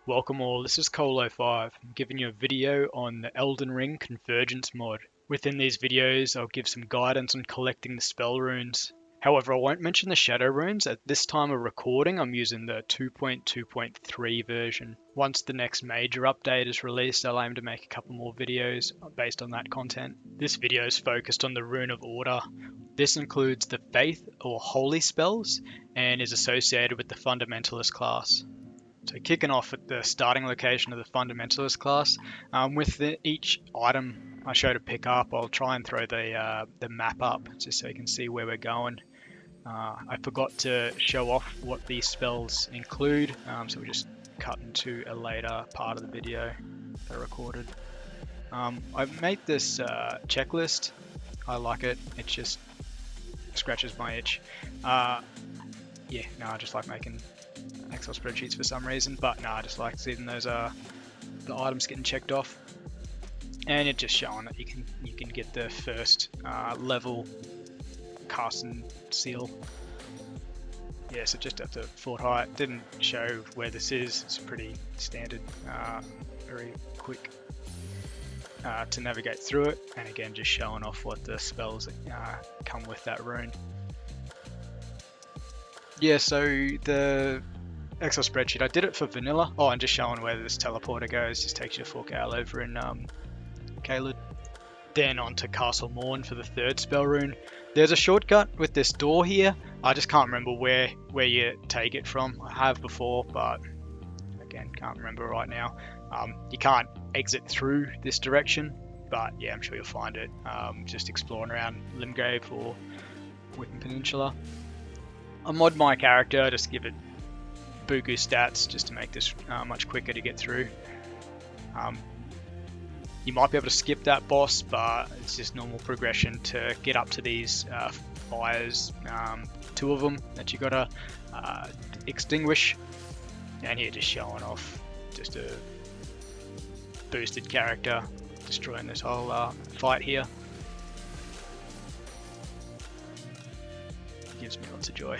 Welcome all, this is Colo5. I'm giving you a video on the Elden Ring Convergence mod. Within these videos I'll give some guidance on collecting the spell runes. However, I won't mention the shadow runes. At this time of recording I'm using the 2.2.3 version. Once the next major update is released I'll aim to make a couple more videos based on that content. This video is focused on the Rune of Order. This includes the Faith or Holy spells and is associated with the Fundamentalist class. So kicking off at the starting location of the Fundamentalist class, with each item I show to pick up, I'll try and throw the map up just so you can see where we're going. I forgot to show off what these spells include, so we'll just cut into a later part of the video that I recorded. I've made this checklist. I like it. It just scratches my itch. I just like making Excel spreadsheets for some reason, but no, I just like seeing those the items getting checked off, and it's just showing that you can get the first level cast and seal. Yeah, so just at the fort height. Didn't show where this is. It's pretty standard, very quick to navigate through it, and again just showing off what the spells that come with that rune. Yeah, so the Excel spreadsheet, I did it for vanilla. Oh, and just showing where this teleporter goes, just takes you to Fort Gal over in Calid. Then on to Castle Morn for the third spell rune. There's a shortcut with this door here. I just can't remember where you take it from. I have before, but again, can't remember right now. You can't exit through this direction, but yeah, I'm sure you'll find it. Just exploring around Limgrave or within Peninsula. I mod my character, just give it buku stats just to make this much quicker to get through. You might be able to skip that boss, but it's just normal progression to get up to these fires, two of them that you gotta extinguish. And here just showing off just a boosted character destroying this whole fight here. Gives me lots of joy.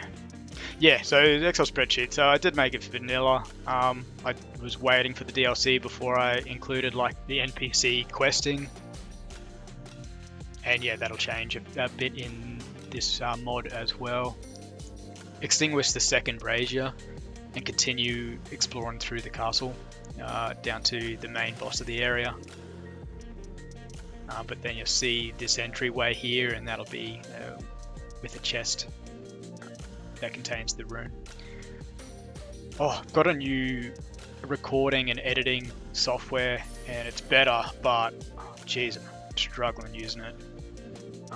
Yeah, so the Excel spreadsheet. So I did make it vanilla. I was waiting for the DLC before I included like the NPC questing, and yeah, that'll change a bit in this mod as well. Extinguish the second brazier and continue exploring through the castle down to the main boss of the area. But then you'll see this entryway here, and that'll be with a chest that contains the rune. Oh, I've got a new recording and editing software, and it's better, but geez, I'm struggling using it.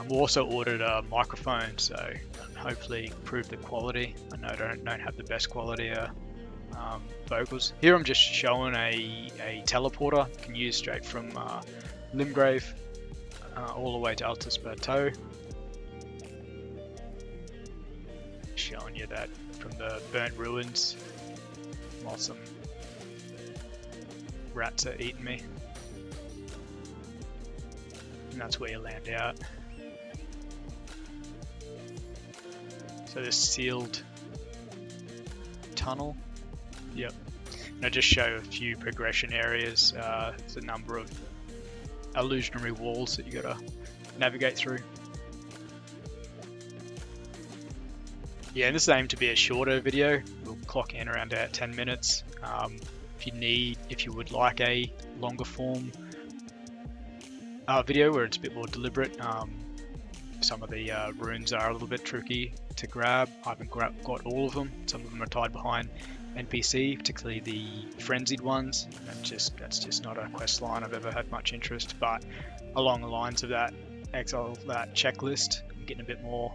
We also ordered a microphone, so hopefully improve the quality. I know I don't have the best quality vocals. Here I'm just showing a teleporter you can use straight from Limgrave all the way to Altus Plateau. Showing you that from the burnt ruins while some rats are eating me, and that's where you land out. So this sealed tunnel, yep. And I just show a few progression areas. There's a number of illusionary walls that you gotta navigate through. Yeah, and this is aimed to be a shorter video. We'll clock in around 10 minutes. If you would like a longer form video where it's a bit more deliberate, some of the runes are a little bit tricky to grab. I haven't got all of them. Some of them are tied behind NPC, particularly the frenzied ones. That's just not a quest line I've ever had much interest. But along the lines of that checklist, I'm getting a bit more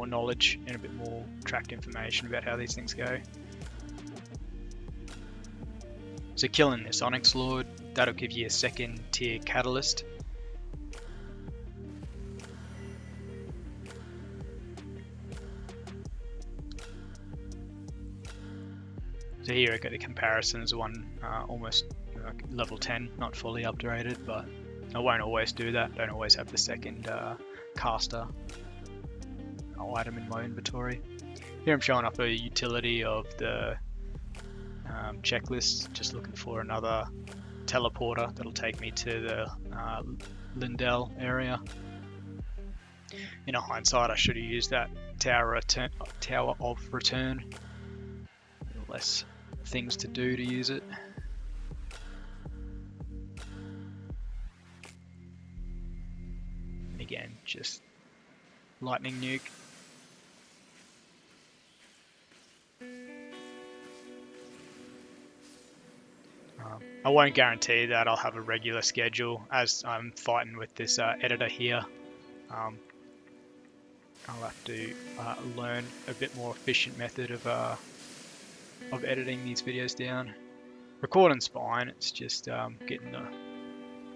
knowledge and a bit more tracked information about how these things go. So killing this Onyx Lord, that'll give you a second tier catalyst. So here I got the comparisons, one almost level 10, not fully upgraded, but I won't always do that. Don't always have the second caster item in my inventory. Here I'm showing up a utility of the checklist. Just looking for another teleporter that'll take me to the Lindell area. In hindsight, I should have used that Tower of Return. Less things to do to use it. And again, just lightning nuke. I won't guarantee that I'll have a regular schedule as I'm fighting with this editor here. I'll have to learn a bit more efficient method of editing these videos down. Recording's fine, it's just getting the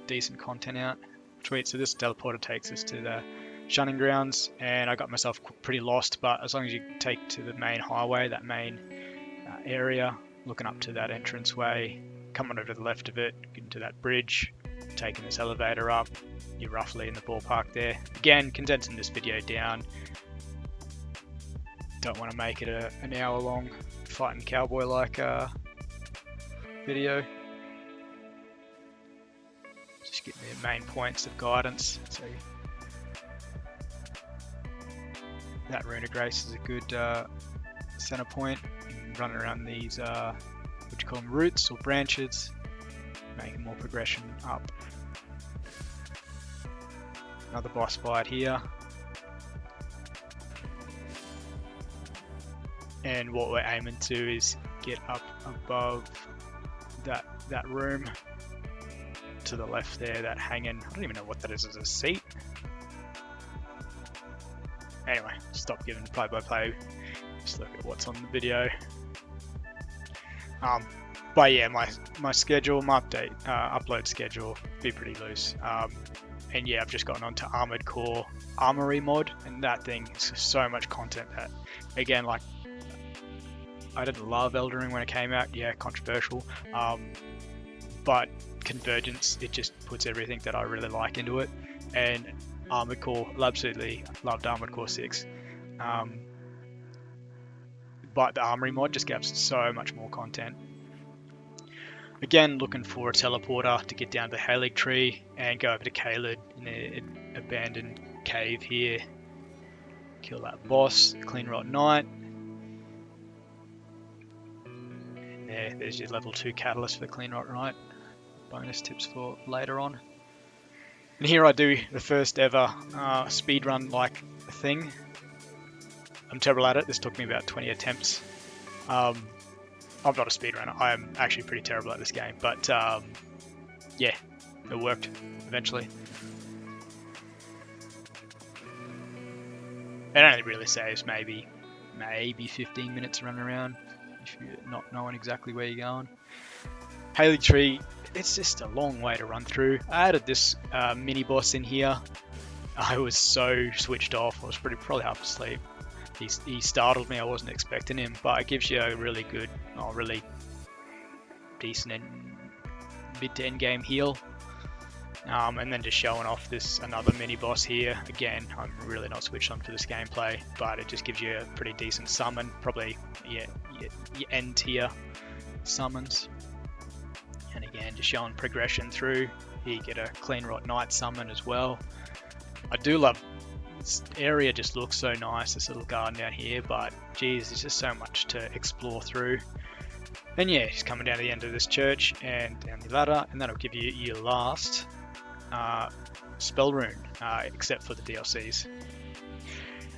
decent content out. Sweet, so this teleporter takes us to the Shunning-Grounds, and I got myself pretty lost, but as long as you take to the main highway, that main area, looking up to that entranceway, coming over to the left of it, getting to that bridge, taking this elevator up, you're roughly in the ballpark there. Again, condensing this video down. Don't want to make it an hour long fighting cowboy like video. Just getting the main points of guidance. So that Rune of Grace is a good center point. Running around these what you call them, roots or branches, making more progression up. Another boss fight here. And what we're aiming to is get up above that room to the left there, that hanging, I don't even know what that is as a seat. Anyway, stop giving play-by-play, just look at what's on the video. But yeah, my schedule, my upload schedule, be pretty loose. And yeah, I've just gotten onto Armored Core Armory mod, and that thing is so much content that, again, like, I didn't love Elden Ring when it came out, yeah, controversial, but Convergence, it just puts everything that I really like into it, and Armored Core, I absolutely loved Armored Core 6, but the Armory mod just gives so much more content. Again, looking for a teleporter to get down to Haligtree and go over to Calid in the abandoned cave here. Kill that boss, Clean Rot Knight. And there's your level 2 catalyst for Clean Rot Knight. Bonus tips for later on. And here I do the first ever speedrun like thing. I'm terrible at it, this took me about 20 attempts. I'm not a speedrunner, I am actually pretty terrible at this game, but yeah, it worked eventually. It only really saves maybe 15 minutes running around if you're not knowing exactly where you're going. Haligtree, it's just a long way to run through. I added this mini boss in here. I was so switched off, I was probably half asleep. He startled me, I wasn't expecting him, but it gives you a really good, really decent mid to end game heal. And then just showing off this another mini boss here. Again, I'm really not switched on for this gameplay, but it just gives you a pretty decent summon, probably your end tier summons. And again, just showing progression through. Here you get a Clean Rot Knight summon as well. I do love this area, just looks so nice, this little garden down here, but geez, there's just so much to explore through. And yeah, just coming down to the end of this church and down the ladder, and that'll give you your last spell rune, except for the DLCs.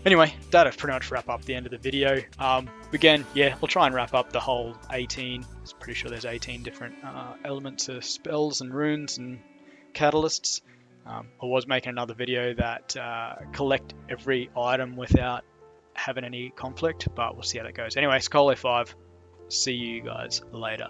Anyway, that'll pretty much wrap up the end of the video. Again, yeah, we'll try and wrap up the whole 18, I'm pretty sure there's 18 different elements of spells and runes and catalysts. I was making another video that collect every item without having any conflict, but we'll see how that goes. Anyway, Skolo 5, see you guys later.